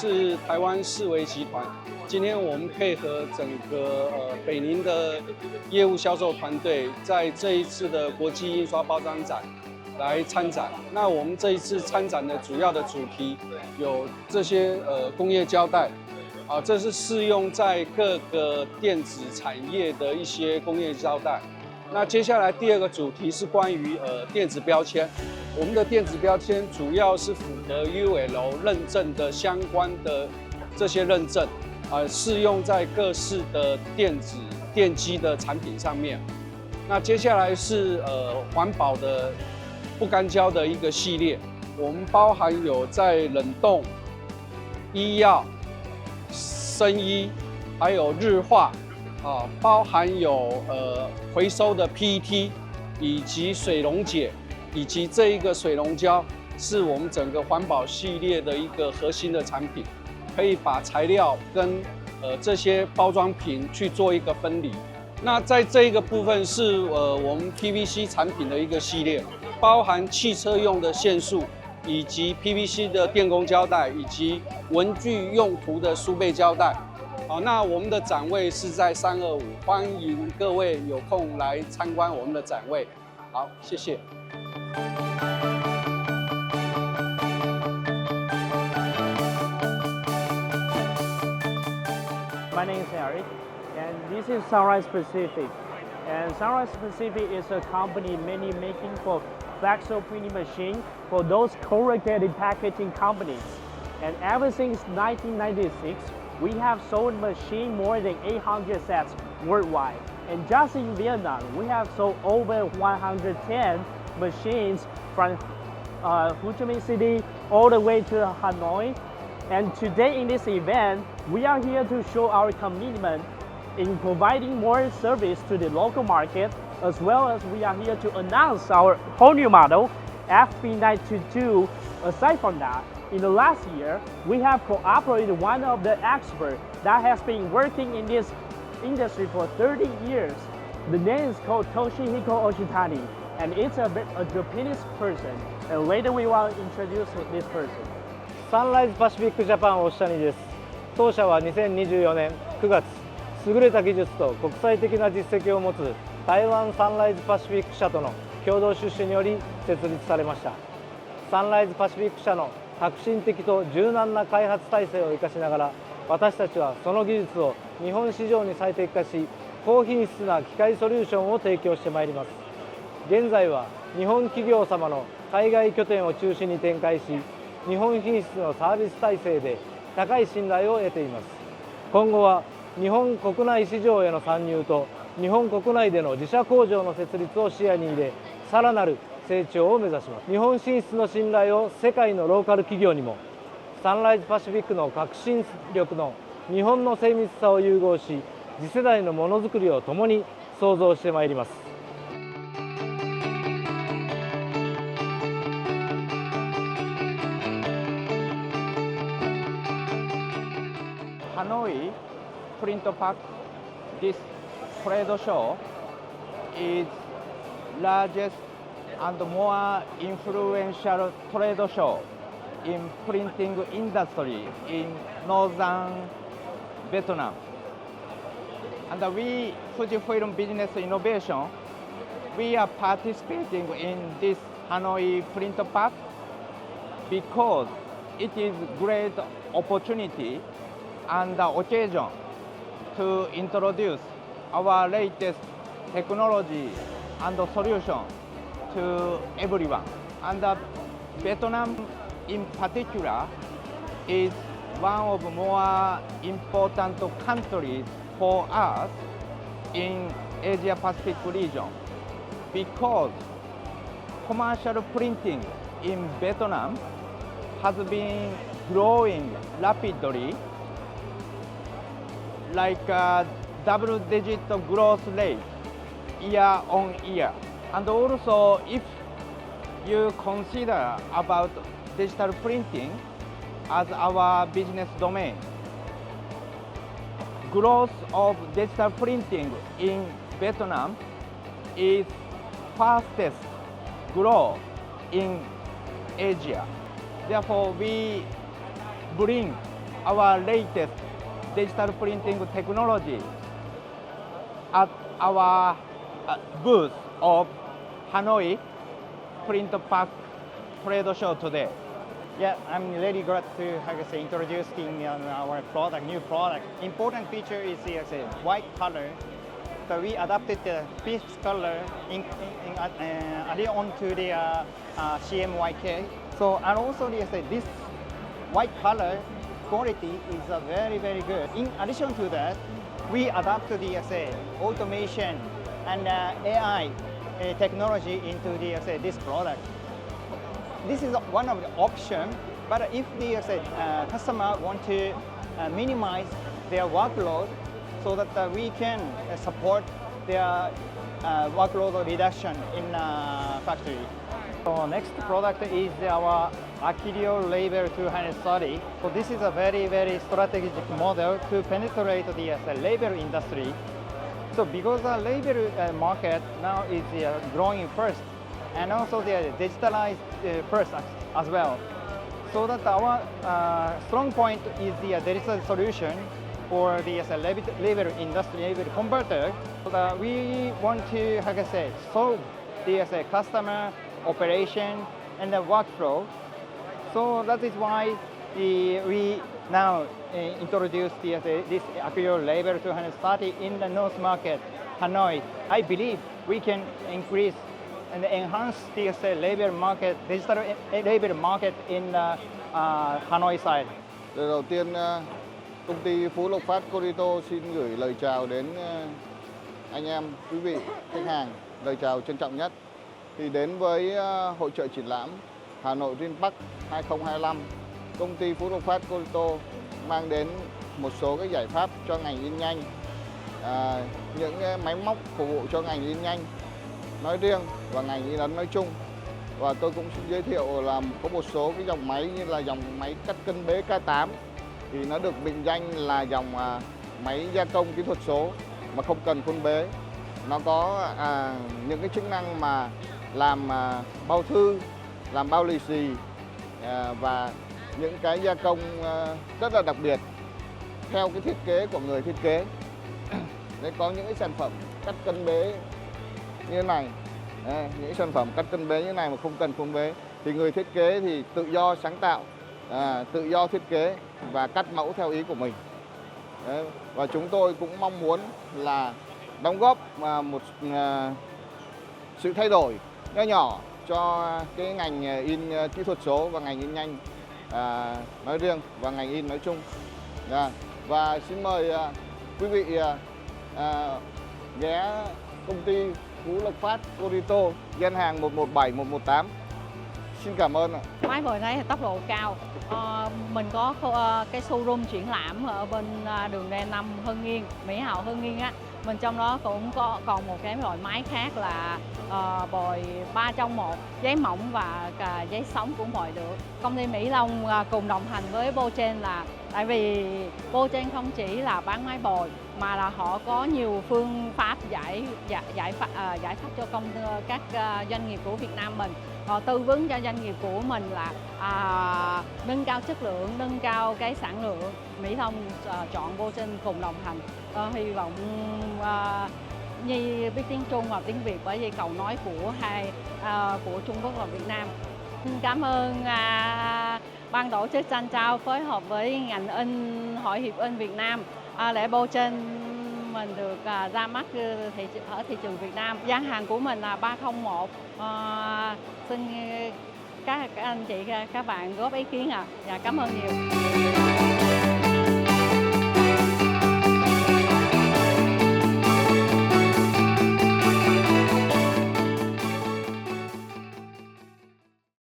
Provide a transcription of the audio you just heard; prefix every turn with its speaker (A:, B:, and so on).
A: 是台湾世维集团。今天我们配合整个北宁的业务销售团队，在这一次的国际印刷包装展来参展。那我们这一次参展的主要的主题有这些工业胶带，这是适用在各个电子产业的一些工业胶带。那接下来第二个主题是关于电子标签。我们的电子标签主要是符合 UL 认证的相关的这些认证，适用在各式的电机的产品上面。那接下来是环保的不干胶的一个系列，我们包含有在冷冻、医药、生医，还有日化，包含有回收的 PET， 以及水溶解，以及这一个水溶胶是我们整个环保系列的一个核心的产品，可以把材料跟这些包装瓶去做一个分离。那在这一个部分是我们 PVC 产品的一个系列，包含汽车用的线束，以及 PVC 的电工胶带，以及文具用途的书背胶带。好，那我们的展位是在325，欢迎各位有空来参观我们的展位。好，谢谢。
B: My name is Eric, and this is Sunrise Pacific. And Sunrise Pacific is a company mainly making for flexo printing machine for those corrugated packaging companies. And ever since 1996, we have sold machine more than 800 sets worldwide. And just in Vietnam, we have sold over 110 machines from Ho Chi Minh City all the way to Hanoi. And today in this event, we are here to show our commitment in providing more service to the local market, as well as we are here to announce our whole new model, FB922. Aside from that, in the last year, we have cooperated one of the experts that has been working in this industry for 30 years. The name is called Toshihiko Oshitani, and it's a Japanese person. And later we will introduce this person.
C: サンライズパシフィックジャパン大下です。当社は2024年9月、優れた技術と国際的な実績を持つ台湾サンライズパシフィック社との共同出資により設立されました。サンライズパシフィック社の革新的と柔軟な開発体制を生かしながら、私たちはその技術を日本市場に最適化し、高品質な機械ソリューションを提供してまいります。現在は日本企業様の海外拠点を中心に展開し、日本品質のサービス体制で高い信頼を得ています。今後は日本国内市場への参入と日本国内での自社工場の設立を視野に入れ、さらなる成長を目指します。日本進出の信頼を世界のローカル企業にも、サンライズパシフィックの革新力の日本の精密さを融合し、次世代のものづくりを共に創造してまいります。
D: HanoiPrintPack, this trade show is largest and more influential trade show in printing industry in northern Vietnam. And we, Fujifilm Business Innovation, we are participating in this HanoiPrintPack because it is great opportunity and occasion to introduce our latest technology and solution to everyone. And Vietnam in particular is one of more important countries for us in Asia Pacific region because commercial printing in Vietnam has been growing rapidly, like a double-digit growth rate year on year. And also, if you consider about digital printing as our business domain, growth of digital printing in Vietnam is fastest growth in Asia. Therefore, we bring our latest digital printing technology at our booth of HanoiPrintPack trade show today.
C: Yeah, I'm really glad to, how to say, introducing our product, new product. Important feature is the white color. So we adapted the fifth color added on to the CMYK. So and also this white color quality is very, very good. In addition to that, we adapt the automation and AI technology into this product. This is one of the options, but if the customer want to minimize their workload so that we can support their workload reduction in factory. So next product is our Akilio Label 230. So this is a very, very strategic model to penetrate the label industry. So because the label market now is growing first, and also the digitalized first as well. So that our strong point is the digital solution for the label industry, label converter. So that we want to, how can I say, solve the customer operation and the workflow. So that is why we now introduce this Akilio Label 230 in the North Market, Hanoi. I believe we can increase and enhance the label market, digital label market in Hanoi side.
E: Lời đầu tiên, công ty Phú Lộc Phát Corito xin gửi lời chào đến anh em, quý vị, khách hàng. Lời chào trân trọng nhất thì đến với hội chợ triển lãm HanoiPrintPack 2025. Công ty Phú Lộc Phát Corito mang đến một số cái giải pháp cho ngành in nhanh, những máy móc phục vụ cho ngành in nhanh nói riêng và ngành in ấn nói chung. Và tôi cũng xin giới thiệu là có một số cái dòng máy như là dòng máy cắt cân bế K8 thì nó được mệnh danh là dòng máy gia công kỹ thuật số mà không cần khuôn bế. Nó có những cái chức năng mà làm bao thư, làm bao lì xì và những cái gia công rất là đặc biệt theo cái thiết kế của người thiết kế. Đấy, có những cái sản phẩm cắt cân bế như thế này, những sản phẩm cắt cân bế như thế này mà không cần khuôn bế thì người thiết kế thì tự do sáng tạo, tự do thiết kế và cắt mẫu theo ý của mình. Đấy, và chúng tôi cũng mong muốn là đóng góp một sự thay đổi nho nhỏ cho cái ngành in kỹ thuật số và ngành in nhanh nói riêng và ngành in nói chung. Và xin mời quý vị ghé công ty Phú Lộc Phát Corito, gian hàng 117, 118. Xin cảm ơn ạ.
F: Máy vừa thấy tốc độ cao. Mình có cái showroom triển lãm ở bên đường D5 Hưng Yên, Mỹ Hào Hưng Yên á. Mình trong đó cũng còn một cái loại máy khác là bồi 3 trong 1, giấy mỏng và giấy sống cũng bồi được. Công ty Mỹ Long cùng đồng hành với Bochen là tại vì Bochen không chỉ là bán máy bồi mà là họ có nhiều phương pháp giải pháp cho các doanh nghiệp của Việt Nam mình. Họ tư vấn cho doanh nghiệp của mình là nâng cao chất lượng, nâng cao cái sản lượng. Mỹ Long chọn Bochen cùng đồng hành. Hy vọng Nhi biết tiếng Trung và tiếng Việt bởi vì cầu nói của Trung Quốc và Việt Nam. Cảm ơn ban tổ chức Chan Trao phối hợp với ngành in Hội Hiệp in Việt Nam để Bochen mình được ra mắt ở thị trường Việt Nam. Gian hàng của mình là 301. Xin các anh chị các bạn góp ý kiến Dạ, cảm ơn nhiều.